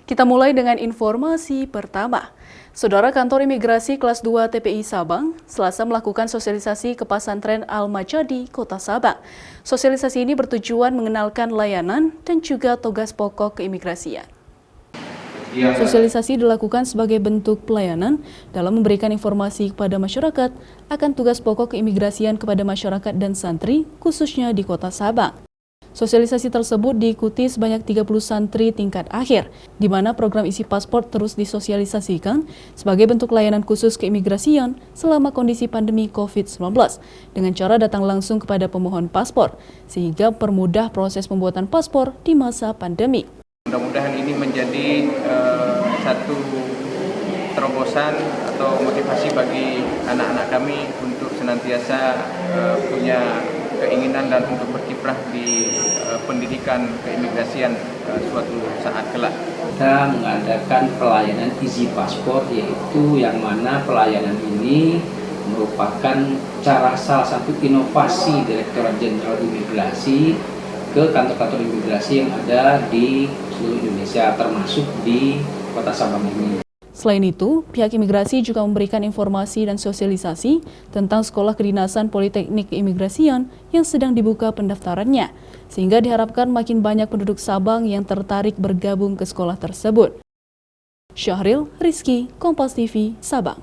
Kita mulai dengan informasi pertama. Saudara, Kantor Imigrasi Kelas 2 TPI Sabang Selasa melakukan sosialisasi ke pesantren Al-Majadi, Kota Sabang. Sosialisasi ini bertujuan mengenalkan layanan dan juga tugas pokok keimigrasian. Sosialisasi dilakukan sebagai bentuk pelayanan dalam memberikan informasi kepada masyarakat akan tugas pokok keimigrasian kepada masyarakat dan santri, khususnya di Kota Sabang. Sosialisasi tersebut diikuti sebanyak 30 santri tingkat akhir, di mana program isi paspor terus disosialisasikan sebagai bentuk layanan khusus keimigrasian selama kondisi pandemi COVID-19, dengan cara datang langsung kepada pemohon paspor, sehingga permudah proses pembuatan paspor di masa pandemi. Mudah-mudahan ini menjadi satu terobosan atau motivasi bagi anak-anak kami untuk senantiasa punya keinginan dan untuk berkiprah di pendidikan keimigrasian suatu saat kelak. Kita mengadakan pelayanan isi paspor, yaitu yang mana pelayanan ini merupakan salah satu inovasi Direktorat Jenderal Imigrasi ke kantor-kantor imigrasi yang ada di seluruh Indonesia, termasuk di Kota Sabang ini. Selain itu, pihak imigrasi juga memberikan informasi dan sosialisasi tentang Sekolah Kedinasan Politeknik Keimigrasian yang sedang dibuka pendaftarannya, sehingga diharapkan makin banyak penduduk Sabang yang tertarik bergabung ke sekolah tersebut. Syahril Rizky, Kompas TV, Sabang.